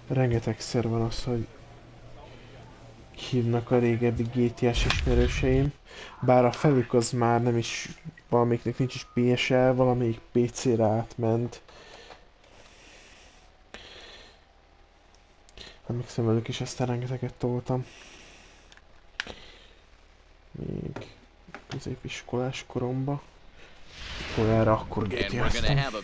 Rengetegszer van az, hogy hívnak a régebbi GTS ismerőseim, bár a felük az már nem is, valamelyiknek nincs is PSL, valamelyik PC-re átment. Emlékszem velük is, aztán rengeteget toltam. Még középiskolás koromba. Olyanra akkor GTS-tem.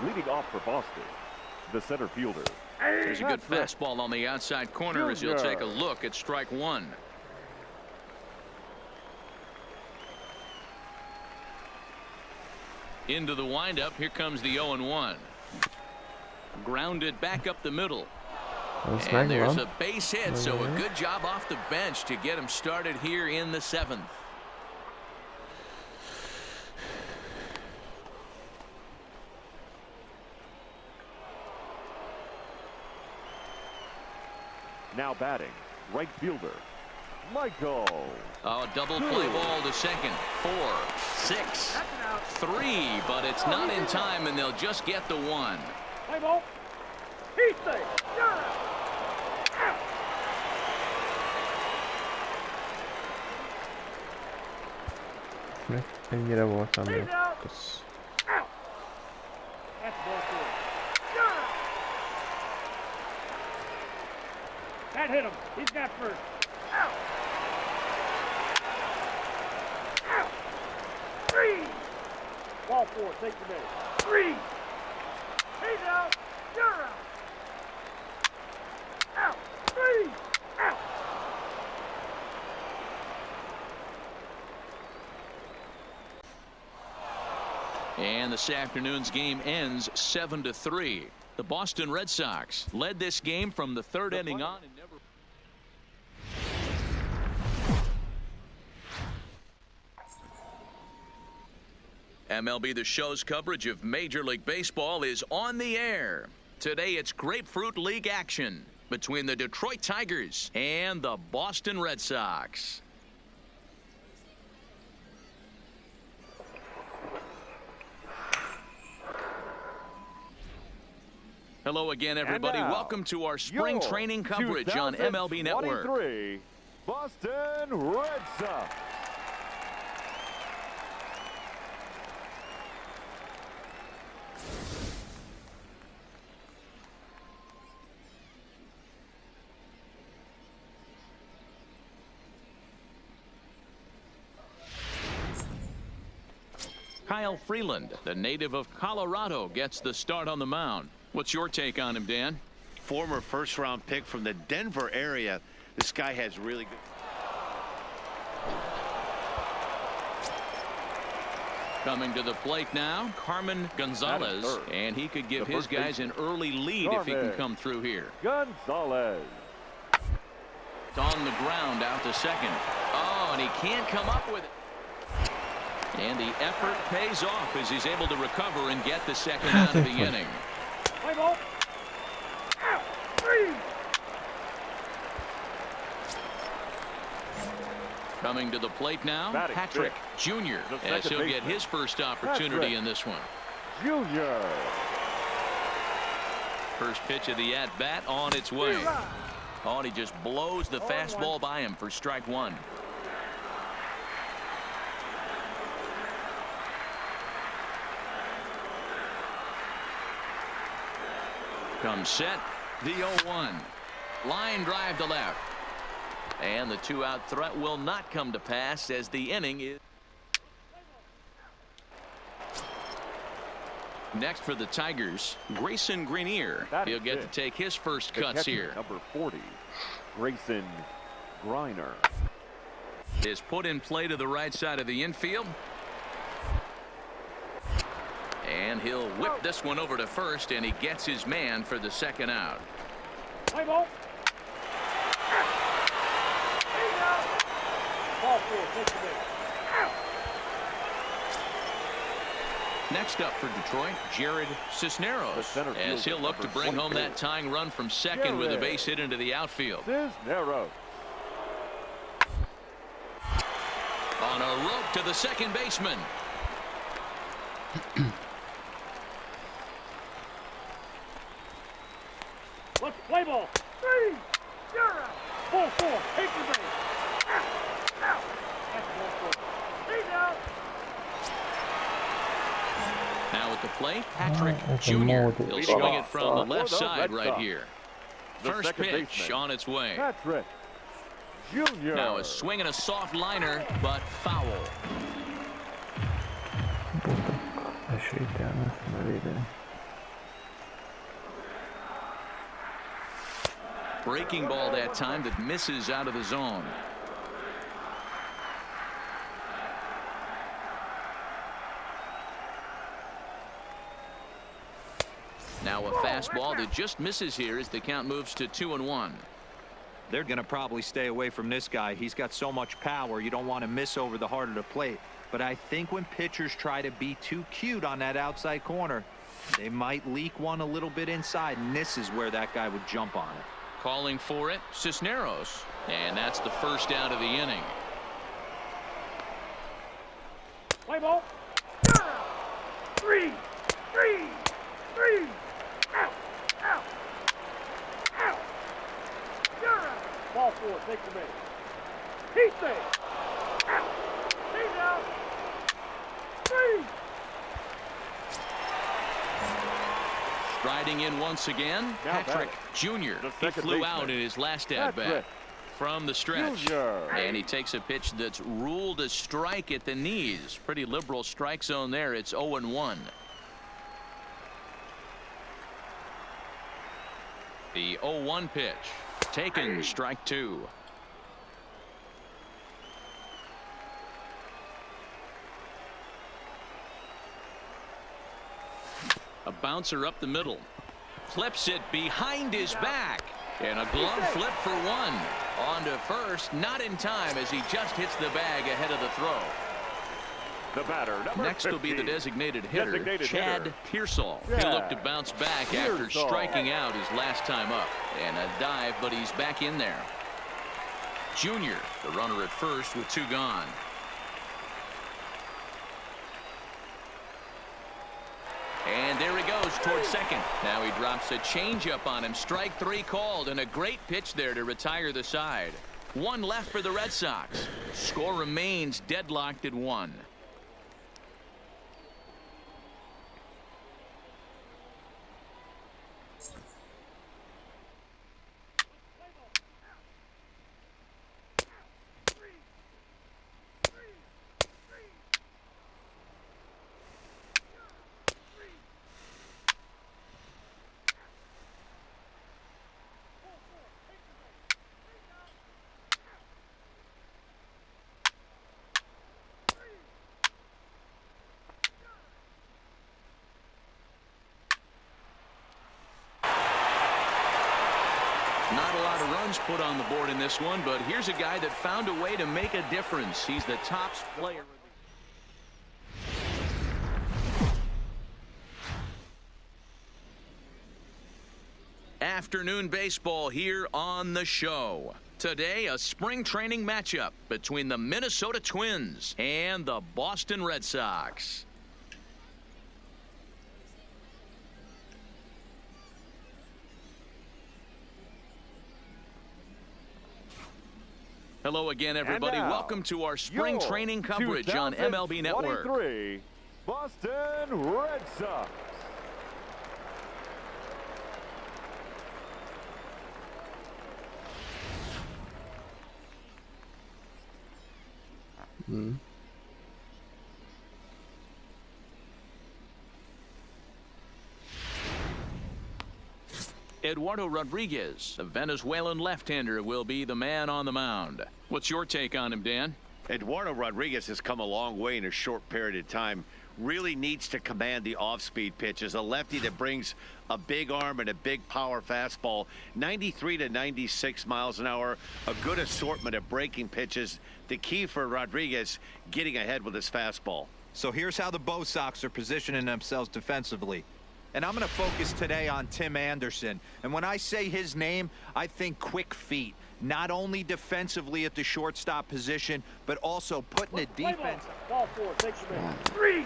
Leading off for Boston, the center fielder. There's a good fastball on the outside corner as he'll take a look at strike one. Into the windup. Here comes the 0-1. Grounded back up the middle. And there's a base hit, so a good job off the bench to get him started here in the 7th. Now batting, right fielder, Michael. Oh, double play ball to second. 4, 6, 3, but it's not in time, and they'll just get the one. Play ball. He's safe. Ennyire voltam jó. Kösz. That hit him. He's got first. Out. Out. 3. Ball 4. Take the base. 3. He's out. You're out. Out. 3. Out. And this afternoon's game ends 7-3. The Boston Red Sox led this game from the 3rd inning on and never. MLB The Show's coverage of Major League Baseball is on the air. Today it's Grapefruit League action between the Detroit Tigers and the Boston Red Sox. Hello again, everybody. Welcome to our spring training coverage on MLB Network. Boston Red Sox. Kyle Freeland, the native of Colorado, gets the start on the mound. What's your take on him, Dan? Former first-round pick from the Denver area. This guy has really good. Coming to the plate now, Carmen Gonzalez, and he could give his guys an early lead if he can come through here. Gonzalez. It's on the ground out to second. Oh, and he can't come up with it. And the effort pays off as he's able to recover and get the second out of the inning. Play ball. Out. 3. Coming to the plate now, Patrick Jr. as he'll get his first opportunity in this one. Jr. First pitch of the at-bat on its way. Oh, and he just blows the fastball by him for strike one. Comes set, the 0-1. Line drive to left. And the 2-out threat will not come to pass as the inning is. Next for the Tigers, Grayson Greenier. He'll get to take his first cuts here. Number 40, Grayson Greenier. Is put in play to the right side of the infield. And he'll whip this one over to first, and he gets his man for the second out. Play ball. Ball 4, take the base. Next up for Detroit, Jared Cisneros, as he'll look to bring home that tying run from second with a base hit into the outfield. Cisneros. On a rope to the second baseman. Let's play ball. 3. You're out. Ball 4. Take the base. Out. Out. That's ball 4. He's out. Now at the plate, Patrick That's a Jr. mold. He'll Leading swing it off from the for left the side Red right Sox. here. The First second pitch baseman, on its way. Patrick Jr. Now a swing and a soft liner, but foul. Esélytelen, bevédeni. Breaking ball that time that misses out of the zone. Now a fastball that just misses here as the count moves to 2-1. They're going to probably stay away from this guy. He's got so much power. You don't want to miss over the heart of the plate. But I think when pitchers try to be too cute on that outside corner, they might leak one a little bit inside, and this is where that guy would jump on it. Calling for it, Cisneros. And that's the first out of the inning. Play ball. You're out. 3. 3. 3. Out. Out. Out. You're out. Ball 4. Take the base. He's safe. Out. He's out. 3. Striding in once again, Now Patrick batting, Jr. the He second flew out baseman, in his last at-bat Patrick from the stretch. Jr. And he takes a pitch that's ruled a strike at the knees. Pretty liberal strike zone there. It's 0-1. The 0-1 pitch. Taken, strike 2. A bouncer up the middle. Flips it behind his back. And a glove flip for 1. On to first, not in time as he just hits the bag ahead of the throw. The batter, number Next will be the 50. designated hitter, Designated Chad hitter. Pearsall. He'll look to bounce back after Pearsall. striking out his last time up. And a dive, but he's back in there. Junior, the runner at first with 2 gone. And there he goes towards second. Now he drops a changeup on him. Strike 3 called, and a great pitch there to retire the side. 1 left for the Red Sox. Score remains deadlocked at 1. Not a lot of runs put on the board in this one, but here's a guy that found a way to make a difference. He's the top player. Afternoon baseball here on the show. Today, a spring training matchup between the Minnesota Twins and the Boston Red Sox. Hello again, everybody. now, Welcome to our spring your training coverage on MLB Network. 2023 Boston Red Sox. Eduardo Rodriguez, the Venezuelan left-hander, will be the man on the mound. What's your take on him, Dan? Eduardo Rodriguez has come a long way in a short period of time. Really needs to command the off-speed pitches. A lefty that brings a big arm and a big power fastball. 93 to 96 miles an hour. A good assortment of breaking pitches. The key for Rodriguez, getting ahead with his fastball. So here's how the Bo Sox are positioning themselves defensively. And I'm going to focus today on Tim Anderson. And when I say his name, I think quick feet. not only defensively at the shortstop position, but also putting the Play ball. defense. Ball four. Take your man. Three.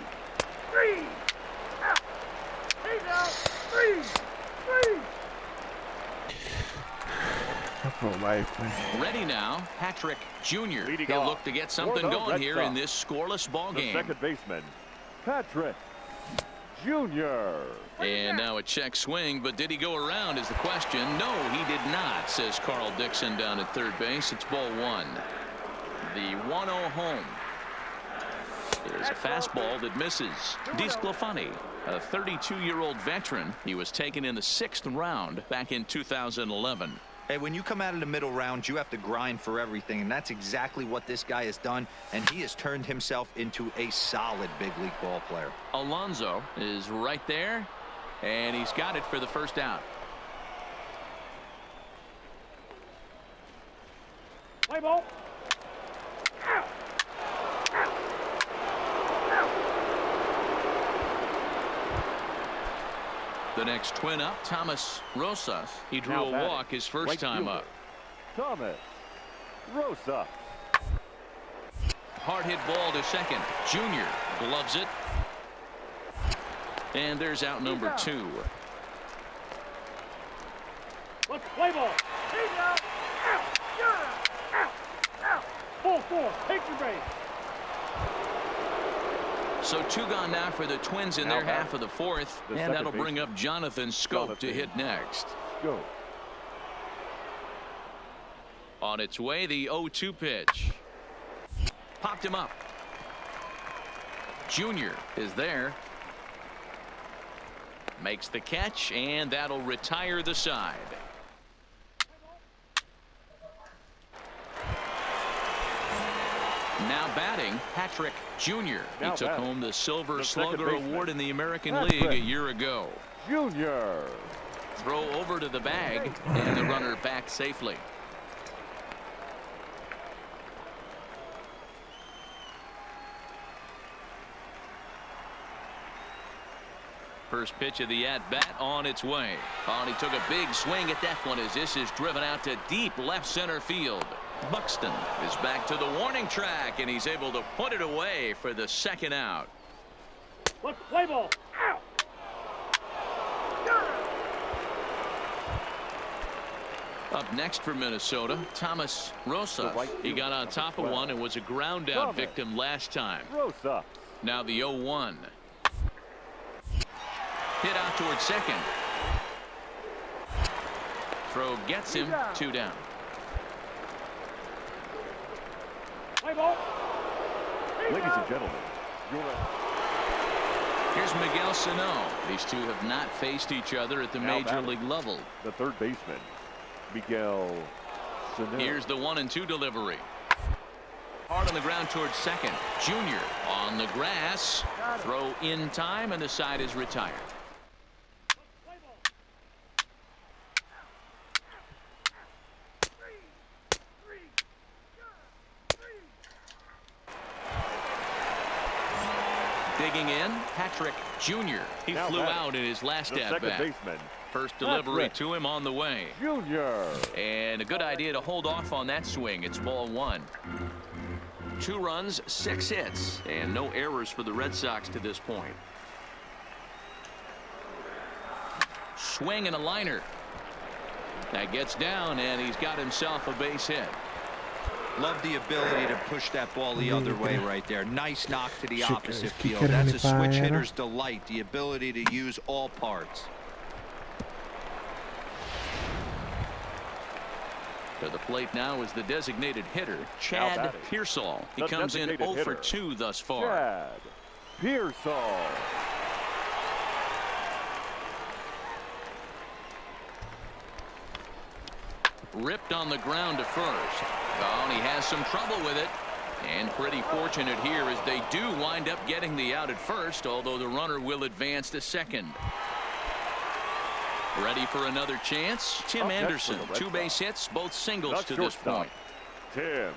Out. He's out. Three. Ready now, Patrick Jr. Leading He'll off look to get for something the going Red here in Sox. this scoreless ball The game. second baseman, Patrick Jr. And now a check swing, but did he go around is the question. No, he did not, says Carl Dixon down at third base. It's ball one. The 1-0 home is a fastball that misses. DeSclafani, a 32-year-old veteran. He was taken in the 6th round back in 2011. Hey, when you come out of the middle rounds, you have to grind for everything, and that's exactly what this guy has done, and he has turned himself into a solid big league ball player. Alonso is right there, and he's got it for the first out. Play ball. Out. The next twin up, Thomas Rosas. He drew Now a batting, walk his first right time fielder, up. Thomas Rosa. Hard hit ball to second. Junior gloves it. And there's out number 2. Let's play ball. He's out. Out. You're out. Out. Ball four. Take your base. So 2 gone now for the Twins in their Now half of the 4th. the And second that'll bring baseman, up Jonathan Scope to Jonathan hit next. Go. On its way, the 0-2 pitch. Popped him up. Junior is there. Makes the catch, and that'll retire the side. Now batting, Patrick Jr. He Now took batting, home the Silver the second Slugger baseman, Award in the American Patrick League a year ago. Junior. Throw over to the bag, and the runner back safely. First pitch of the at-bat on its way. Oh, and he took a big swing at that one as this is driven out to deep left center field. Buxton is back to the warning track, and he's able to put it away for the second out. Let's play ball. Out. You're out. Up next for Minnesota, Thomas Rosa. He got on top of one and was a ground out victim last time. Rosa. Now the 0-1. Hit out towards second. Throw gets him 2 down. Play ball. Ladies and gentlemen, Here's Miguel Sano. These two have not faced each other at the Now major batting, league level. the third baseman, Miguel Sano. Here's the 1-2 delivery. Hard on the ground towards second. Junior on the grass. Throw in time, and the side is retired. Digging in, Patrick Jr. He Now flew batting, out in his last the second at-bat. baseman, First delivery Patrick to him on the way. Junior. And a good idea to hold off on that swing. It's ball 1. 2 runs, 6 hits, and no errors for the Red Sox to this point. Swing and a liner. That gets down, and he's got himself a base hit. Love the ability to push that ball the other way right there. Nice knock to the opposite field. kickar That's a i switch pályára. hitter's delight, the ability to use all parts. To the plate now is the designated hitter, Chad batting, Pearsall. He the comes in designated 0 for hitter, 2 thus far. Chad Pearsall. Ripped on the ground to first. Oh, and he has some trouble with it. And pretty fortunate here as they do wind up getting the out at first, although the runner will advance to second. Ready for another chance? Tim Up next Anderson, for the Red 2 base hits, both singles The to this shortstop, point. Tim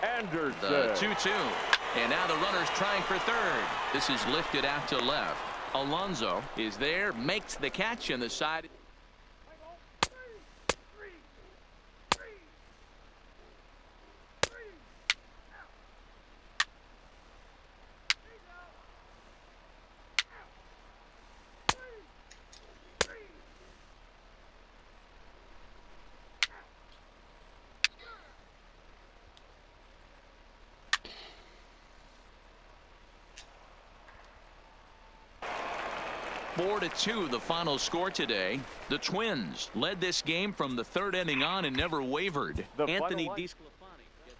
Anderson. The 2-2. And now the runner's trying for third. This is lifted out to left. Alonso is there, makes the catch, and the side. 4-2 the final score today. The Twins led this game from the third inning on and never wavered. The Anthony final line- DeSclafani gets...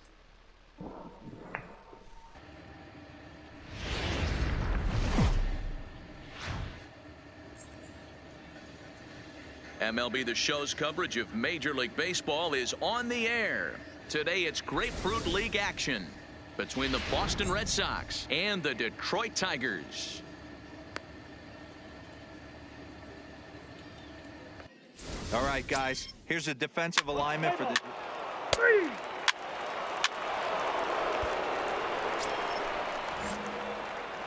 MLB The Show's coverage of Major League Baseball is on the air. Today it's Grapefruit League action between the Boston Red Sox and the Detroit Tigers. All right, guys, here's a defensive alignment for the... Three.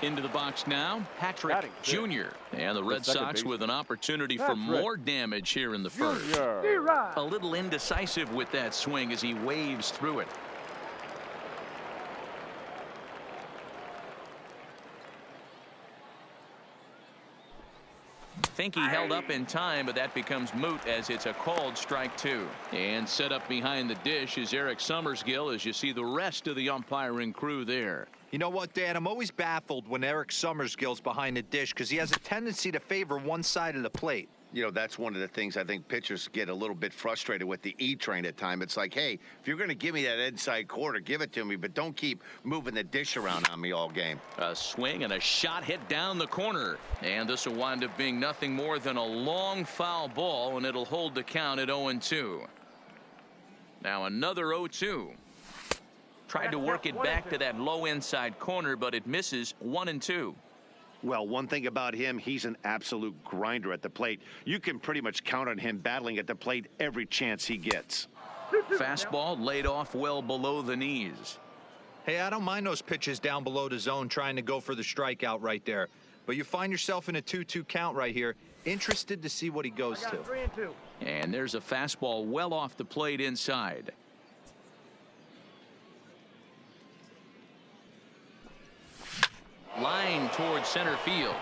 Into the box now, Patrick Batting fifth. Jr. And the Red second Sox baseman. with an opportunity for Patrick more damage here in the first. Junior. D-Rod. A little indecisive with that swing as he waves through it. Think he held up in time, but that becomes moot as it's a called strike two. And set up behind the dish is Eric Summersgill as you see the rest of the umpiring crew there. You know what, Dan? I'm always baffled when Eric Summersgill's behind the dish because he has a tendency to favor one side of the plate. You know, that's one of the things I think pitchers get a little bit frustrated with the E-train at time. It's like, hey, if you're going to give me that inside quarter, give it to me, but don't keep moving the dish around on me all game. A swing and a shot hit down the corner. And this will wind up being nothing more than a long foul ball, and it'll hold the count at 0-2. Now another 0-2. Tried to work it back to that low inside corner, but it misses 1-2. Well, one thing about him, he's an absolute grinder at the plate. You can pretty much count on him battling at the plate every chance he gets. Fastball laid off well below the knees. Hey, I don't mind those pitches down below the zone trying to go for the strikeout right there. But you find yourself in a 2-2 count right here. Interested to see what he goes to. 3-2. And there's a fastball well off the plate inside. Line towards center field.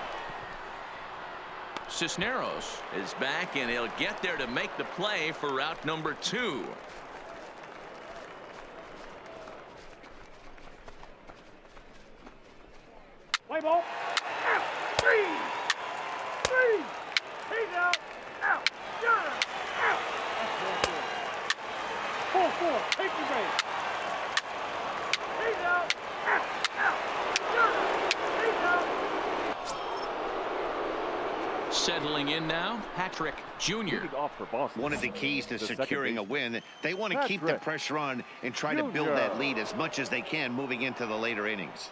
Cisneros is back, and he'll get there to make the play for route number 2. Play ball. Out. Three. He's out. Out. You're out. That's 4-4. Take the base. He's out. Out. You're out. Settling in now, Patrick Jr. Leading off for Boston. One of the keys to The second securing a baseman. win, they want to keep the Patrick pressure on and try to build Junior. that lead as much as they can moving into the later innings.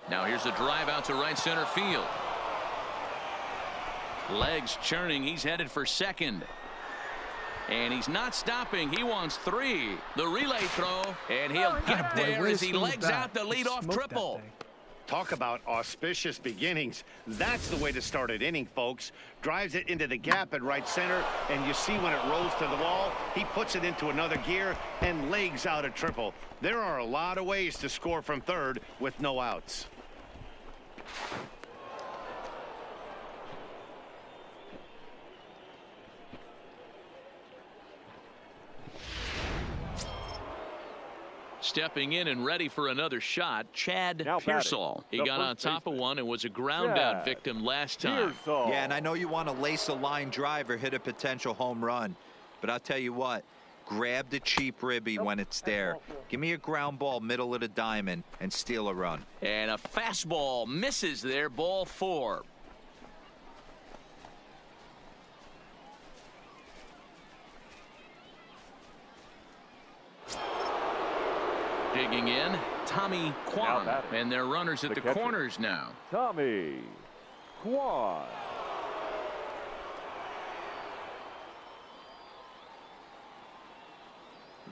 Now here's a drive out to right center field. Legs churning. He's headed for second. And he's not stopping. He wants 3. The relay throw, and he'll get there as he legs out the leadoff triple. Talk about auspicious beginnings. That's the way to start an inning, folks. Drives it into the gap at right center, and you see when it rolls to the wall, he puts it into another gear and legs out a triple. There are a lot of ways to score from third with no outs. Stepping in and ready for another shot, Chad Now batting, Pearsall. He the got on first top of baseman. one and was a ground out Chad victim last time. Pearsall. Yeah, and I know you want to lace a line drive or hit a potential home run. But I'll tell you what, grab the cheap ribby when it's there. Give me a ground ball middle of the diamond and steal a run. And a fastball misses there, ball 4. Digging in, Tommy Kwan, batting, and their runners at the the catcher. corners now. Tommy Kwan.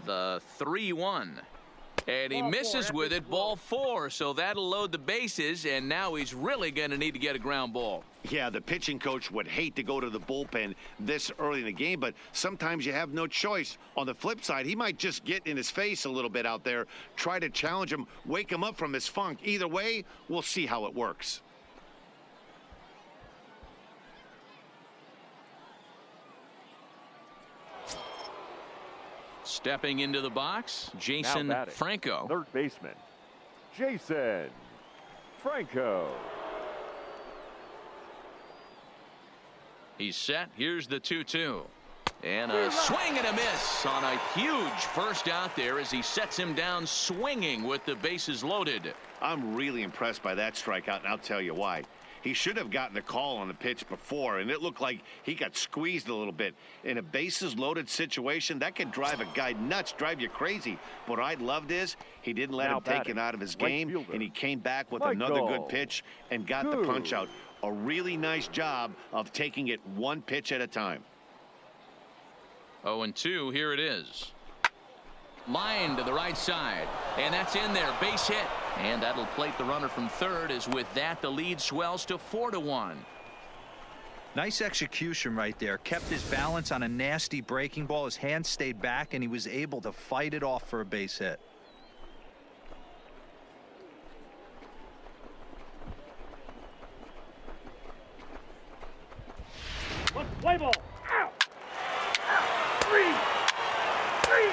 The 3-1. And he Ball misses four, with empty it, ball 4, so that'll load the bases, and now he's really going to need to get a ground ball. Yeah, the pitching coach would hate to go to the bullpen this early in the game, but sometimes you have no choice. On the flip side, he might just get in his face a little bit out there, try to challenge him, wake him up from his funk. Either way, we'll see how it works. Stepping into the box, Jason Now batting, Franco. Third baseman, Jason Franco. He's set. Here's the 2-2. And a swing and a miss on a huge first out there as he sets him down swinging with the bases loaded. I'm really impressed by that strikeout, and I'll tell you why. He should have gotten a call on the pitch before, and it looked like he got squeezed a little bit. In a bases-loaded situation, that can drive a guy nuts, drive you crazy. But what I loved is he didn't let him take it out of his game, and he came back with another good pitch and got the punch out. A really nice job of taking it one pitch at a time. 0-2, here it is. Line to the right side, and that's in there, base hit. And that'll plate the runner from third, as with that the lead swells to 4-1. Nice execution right there. Kept his balance on a nasty breaking ball. His hands stayed back, and he was able to fight it off for a base hit. Let's play ball. Out. Out. 3. 3.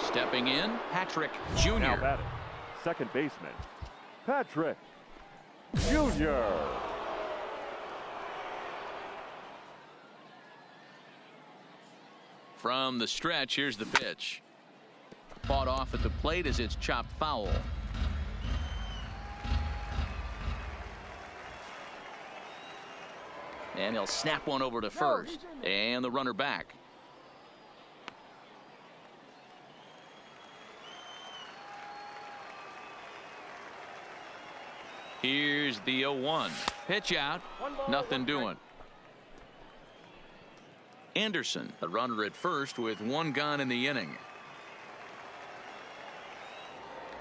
Stepping in, Patrick Now Jr. batting, second baseman, Patrick Jr. From the stretch, here's the pitch. Fought off at the plate as it's chopped foul. And he'll snap one over to first. And the runner back. Here's the 0-1. Pitch out. Nothing doing. Anderson, the runner at first with one gone in the inning.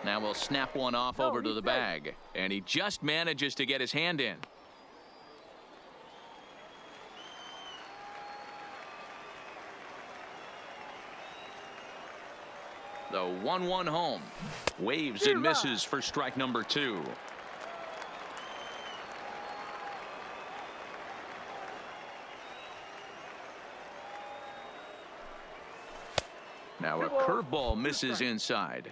Now we'll snap one off over to the bag. And he just manages to get his hand in. The 1-1 home. Waves and misses for strike number 2. Now a curveball misses inside.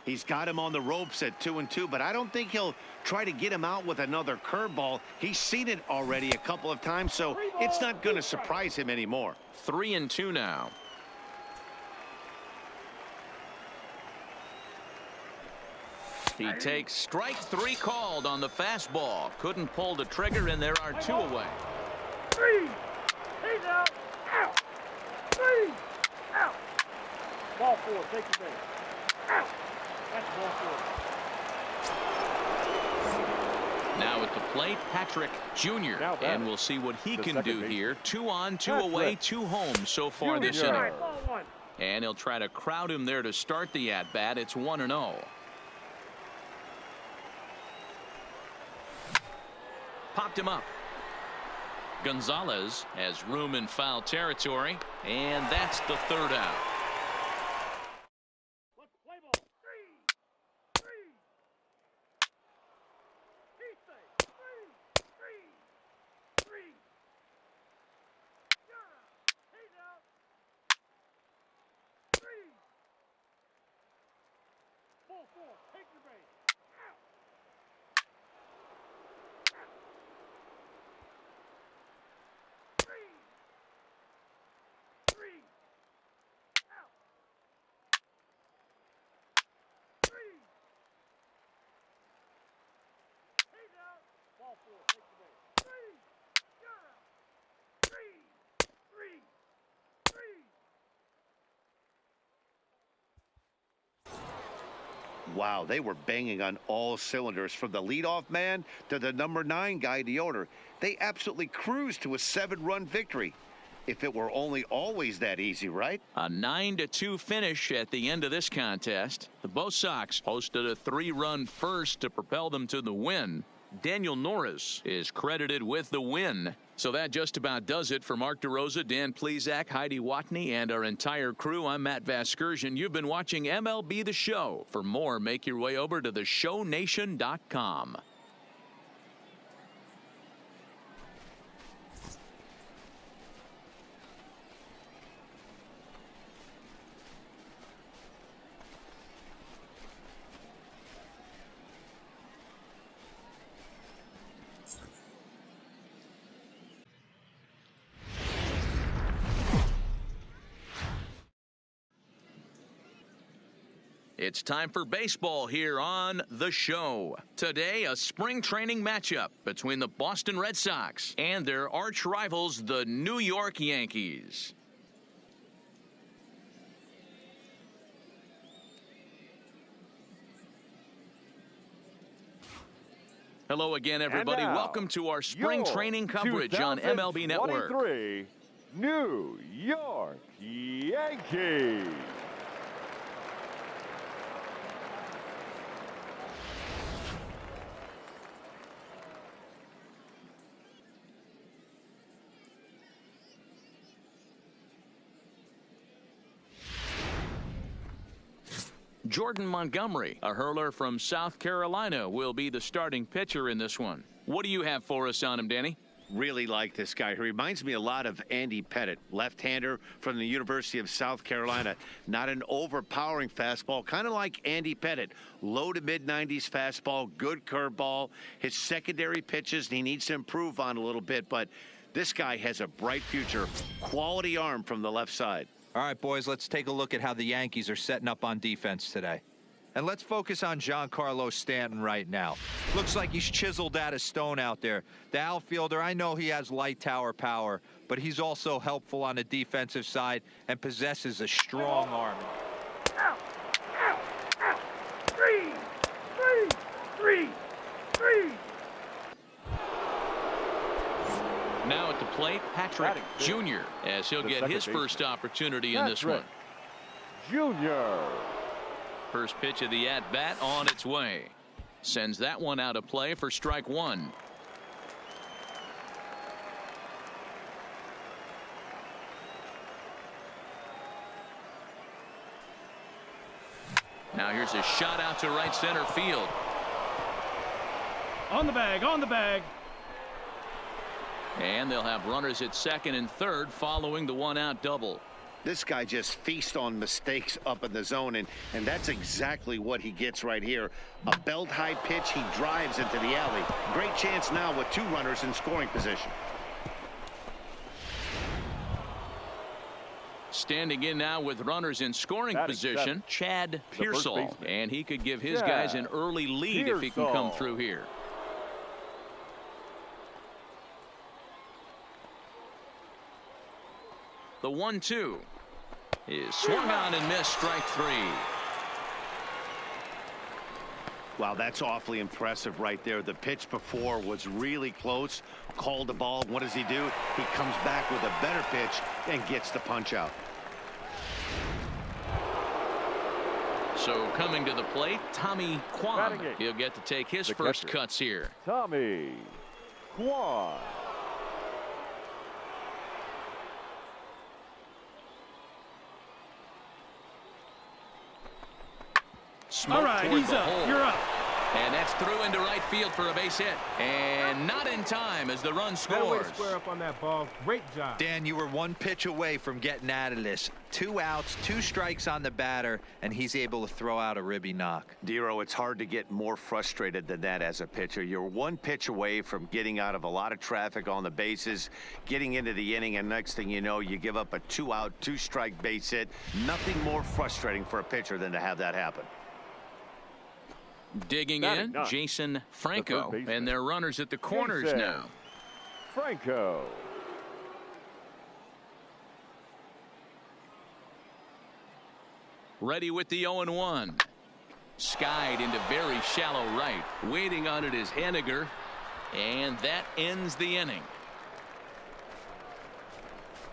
He's got him on the ropes at 2-2, but I don't think he'll try to get him out with another curveball. He's seen it already a couple of times, so it's not going to surprise him anymore. 3-2 now. He takes strike 3 called on the fastball. Couldn't pull the trigger, and there are 2 away. 3. He's out. Out. 3. Out. Ball 4. Take the base. Out. That's ball 4. Now at the plate, Patrick Jr. And we'll see what he can do here. 2 on, 2 away, 2 home so far this inning. Ball 1. And he'll try to crowd him there to start the at-bat. It's 1-0. Popped him up. Gonzalez has room in foul territory, and that's the 3rd out. Let's play ball. 3. 3. He's safe. 3. 3. 3. You're out. He's out. 3. Ball 4. Take the base. Out. 3. 3. Out. 3. He's out. Ball 4. Take the base. 3. You're out. 3. 3. 3. Wow, they were banging on all cylinders, from the leadoff man to the number 9 guy, the owner. They absolutely cruised to a 7-run victory. If it were only always that easy, right? A 9-2 finish at the end of this contest. The Bo Sox posted a 3-run first to propel them to the win. Daniel Norris is credited with the win. So that just about does it for Mark DeRosa, Dan Plesac, Heidi Watney, and our entire crew. I'm Matt Vasgersian. You've been watching MLB The Show. For more, make your way over to theshownation.com. It's time for baseball here on The Show. Today, a spring training matchup between the Boston Red Sox and their arch rivals, the New York Yankees. Hello again, everybody. now, Welcome to our spring your training coverage on MLB Network. 2023 New York Yankees. Jordan Montgomery, a hurler from South Carolina, will be the starting pitcher in this one. What do you have for us on him, Danny? Really like this guy. He reminds me a lot of Andy Pettit, left-hander from the University of South Carolina. Not an overpowering fastball, kind of like Andy Pettit. Low to mid-90s fastball, good curveball. His secondary pitches he needs to improve on a little bit, but this guy has a bright future. Quality arm from the left side. All right, boys, let's take a look at how the Yankees are setting up on defense today. And let's focus on Giancarlo Stanton right now. Looks like he's chiseled out of stone out there. The outfielder, I know he has light tower power, but he's also helpful on the defensive side and possesses a strong arm. Out! Out! Out! Three! Three! Three! Three! Now at the plate, Patrick Jr., as he'll get his first opportunity in this one. Junior. First pitch of the at-bat on its way. Sends that one out of play for strike one. Now here's a shot out to right center field. On the bag, on the bag. And they'll have runners at second and third following the one-out double. This guy just feasts on mistakes up in the zone, and that's exactly what he gets right here. A belt-high pitch, he drives into the alley. Great chance now with two runners in scoring position. Standing in now with runners in scoring position, Chad Pearsall. And he could give his guys an early lead if he can come through here. The 1-2 is swung on and missed, strike three. Wow, that's awfully impressive right there. The pitch before was really close. Called the ball. What does he do? He comes back with a better pitch and gets the punch out. So coming to the plate, Tommy Kwan. He'll get to take his first cuts here. Tommy Kwan. Smoke All right, toward he's the up. hole. You're up. And that's through into right field for a base hit. And not in time as the run scores. Square up on that ball. Great job. Dan, you were one pitch away from getting out of this. 2 outs, 2 strikes on the batter, and he's able to throw out a ribby knock. Dero, it's hard to get more frustrated than that as a pitcher. You're one pitch away from getting out of a lot of traffic on the bases, getting into the inning, and next thing you know, you give up a 2-out, 2-strike base hit. Nothing more frustrating for a pitcher than to have that happen. Digging in, Jason Franco, and their runners at the corners now. Franco. Ready with the 0-1. Skied into very shallow right. Waiting on it is Henniger, and that ends the inning.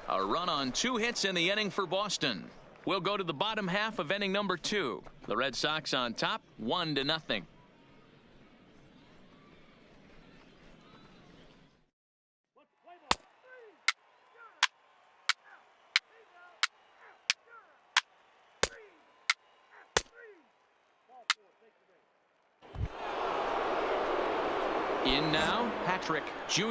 A run on 2 hits in the inning for Boston. We'll go to the bottom half of inning number 2. The Red Sox on top, 1-0. In now, Patrick Jr.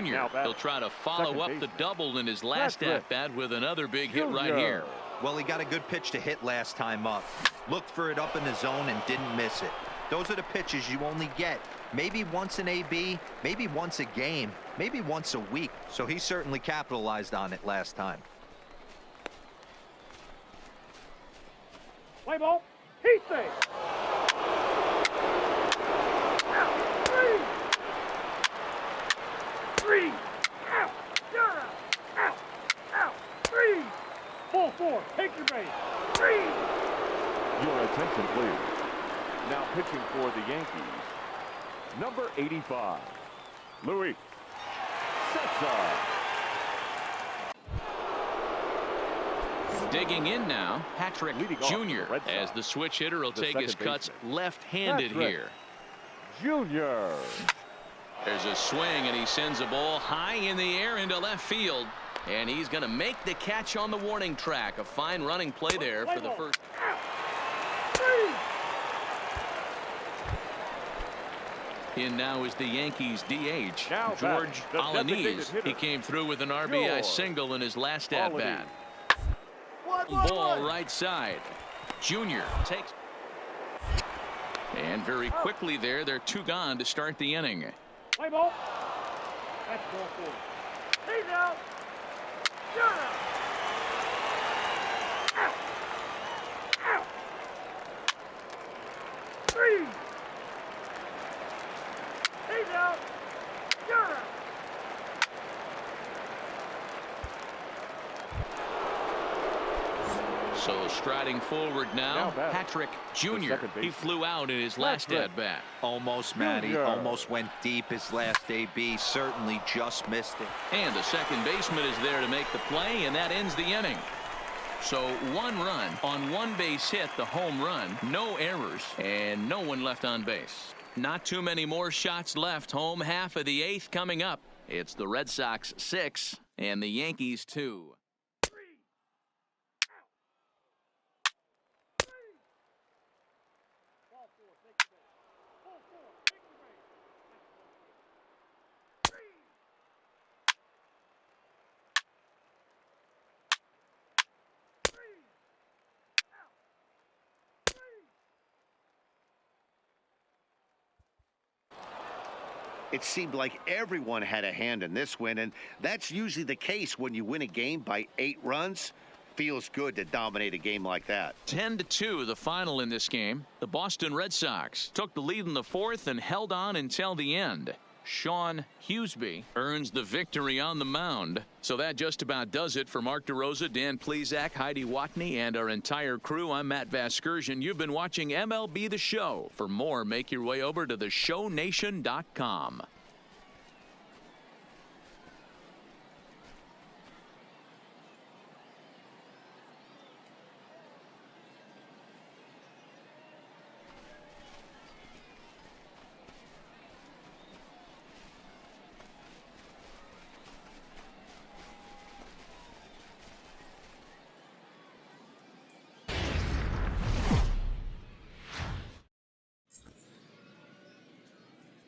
He'll try to follow up the double in his last at-bat with another big hit right here. Well, he got a good pitch to hit last time up. Looked for it up in the zone and didn't miss it. Those are the pitches you only get maybe once in AB, maybe once a game, maybe once a week. So he certainly capitalized on it last time. Play ball. He's safe. Ball 4, take your base. 3. Your attention, please. Now pitching for the Yankees, number 85, Luis Cesar. Digging in now, Patrick Leading off Jr. the Red Sox, as the switch hitter will the take his second cuts baseman, left-handed Patrick here. Jr. There's a swing, and he sends a ball high in the air into left field. And he's going to make the catch on the warning track. A fine running play there for the first. In now is the Yankees DH, Now George back, the designated Alanis. hitter, He came through with an RBI George single in his last at-bat. Ball right side. Junior takes. And very quickly there, they're 2 gone to start the inning. Play ball. That's ball 4. He's out. You're out. Out. Out. 3. He's out. You're out. So striding forward now, Now back, Patrick Jr. second He baseman, flew out in his last Patrick at-bat. Almost, Matty. Junior. Almost went deep his last AB. Certainly just missed it. And the second baseman is there to make the play, and that ends the inning. So 1 run on 1 base hit, the home run, no errors, and no one left on base. Not too many more shots left. Home half of the 8th coming up. It's the Red Sox 6 and the Yankees 2. Ball 4, take your base. Ball 4, take your base. That's ball 3. It seemed like everyone had a hand in this win, and that's usually the case when you win a game by 8 runs. Feels good to dominate a game like that. 10-2 the final in this game. The Boston Red Sox took the lead in the 4th and held on until the end. Sean Hughesby earns the victory on the mound. So that just about does it for Mark DeRosa, Dan Plesac, Heidi Watney, and our entire crew. I'm Matt Vasgersian. You've been watching MLB The Show. For more, make your way over to theshownation.com.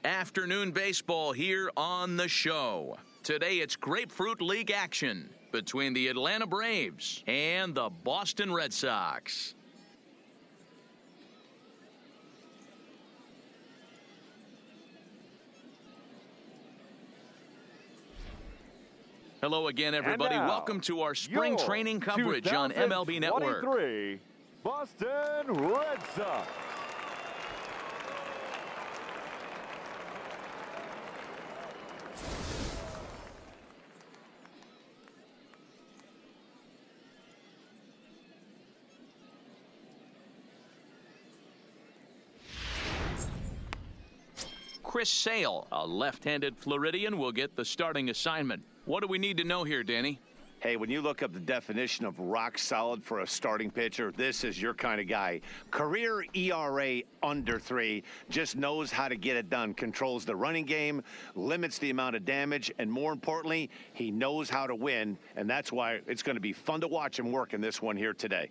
Afternoon baseball here on the show. Today it's Grapefruit League action between the Atlanta Braves and the Boston Red Sox. Hello again, everybody. And now, welcome to our spring your training coverage on MLB Network. 2023 Boston Red Sox. Chris Sale, a left-handed Floridian, will get the starting assignment. What do we need to know here, Danny? Hey, when you look up the definition of rock solid for a starting pitcher, this is your kind of guy. Career ERA under 3, just knows how to get it done, controls the running game, limits the amount of damage, and more importantly, he knows how to win, and that's why it's going to be fun to watch him work in this one here today.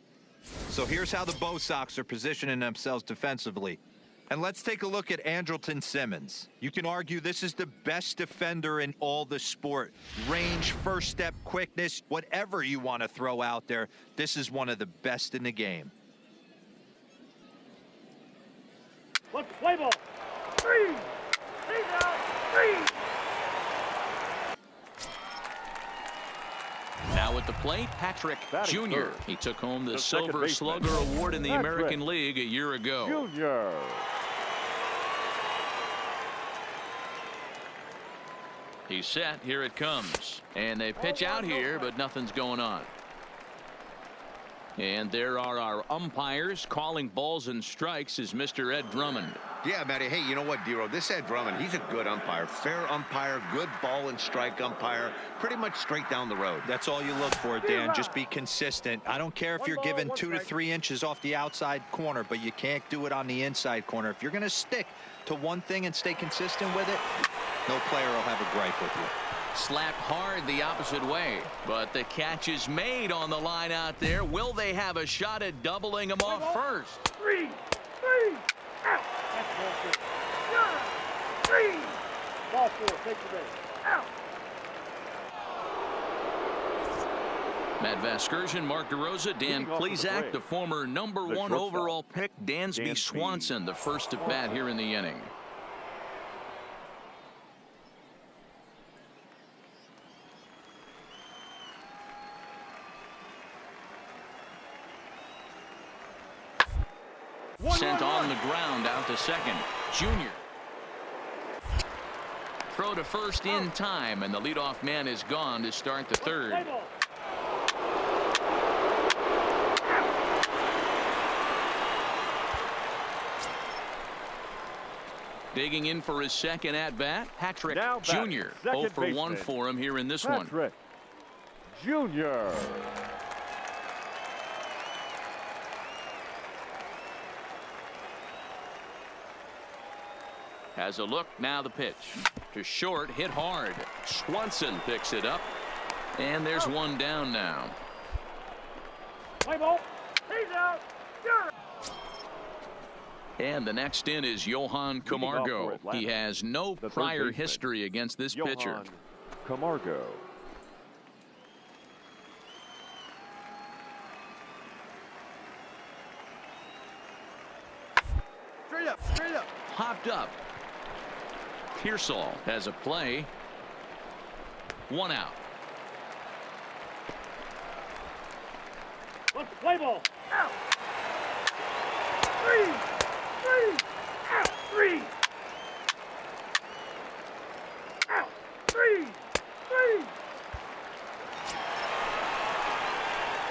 So here's how the Bo Sox are positioning themselves defensively. And let's take a look at Andrelton Simmons. You can argue this is the best defender in all the sport. Range, first step, quickness, whatever you want to throw out there, this is one of the best in the game. Let's play ball. 3. He's out. 3. Now at the plate, Patrick Batting Jr. third. He took home the The second Silver baseman, Slugger Award in the Patrick American League a year ago. Jr. He's set. Here it comes. And they pitch out here, but nothing's going on. And there are our umpires calling balls and strikes is Mr. Ed Drummond. Yeah, Matty. Hey, you know what, Dero? This Ed Drummond, he's a good umpire. Fair umpire, good ball and strike umpire. Pretty much straight down the road. That's all you look for, Dan. Just be consistent. I don't care if you're given 2 to 3 inches off the outside corner, but you can't do it on the inside corner. If you're going to stick to one thing and stay consistent with it, no player will have a gripe with you. Slapped hard the opposite way, but the catch is made on the line out there. Will they have a shot at doubling him off first? 3, 3, out. That's ball 4. 3. Ball 4, take the base. Out. Matt Vasgersian, Mark DeRosa, Dan Plesac, the former #1 overall pick, Dansby Swanson, the first at bat here in the inning. Sent on the ground out to second. Junior. Throw to first in time, and the leadoff man is gone to start the third. Digging in for his second at-bat, Patrick Jr. 0 for 1 for him here in this one. Patrick Jr. Has a look, now the pitch. To short, hit hard. Swanson picks it up. And there's one down now. Play ball. He's out. You're And the next in is Johan Camargo. He has no prior history against this pitcher. Johan Camargo. Straight up, straight up. Popped up. Pearsall has a play. 1 out. Let's play ball. Out. 3, 3, out. 3. Out. 3, 3.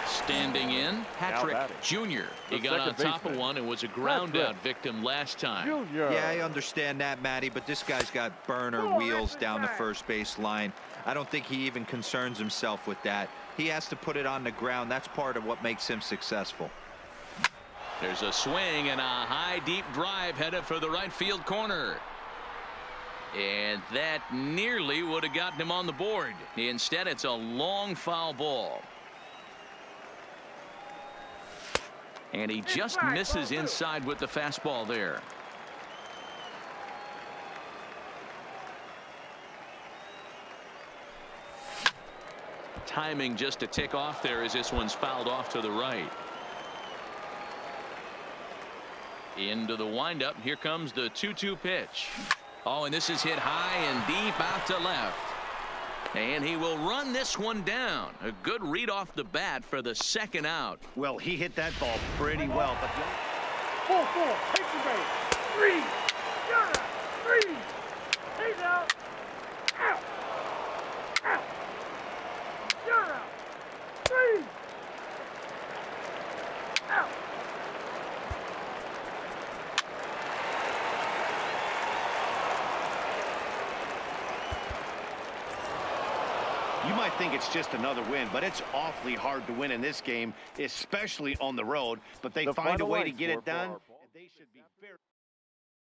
Standing in, Patrick Jr. He got on top of one and was a ground out victim last time. Junior. Yeah, I understand that, Matty, but this guy's got burner wheels down the first base line. I don't think he even concerns himself with that. He has to put it on the ground. That's part of what makes him successful. There's a swing and a high deep drive headed for the right field corner. And that nearly would have gotten him on the board. Instead, it's a long foul ball. And he just misses inside with the fastball there. Timing just to tick off there as this one's fouled off to the right. Into the windup. Here comes the 2-2 pitch. Oh, and this is hit high and deep out to left. And he will run this one down. A good read off the bat for the second out. Well, he hit that ball pretty well, but 4, 4, take the base. 3, you're out. 3. He's out. Out. Out. You're out. 3. Out. you might think it's just another win, but it's awfully hard to win in this game, especially on the road. But they find a way to get it done. And they should be very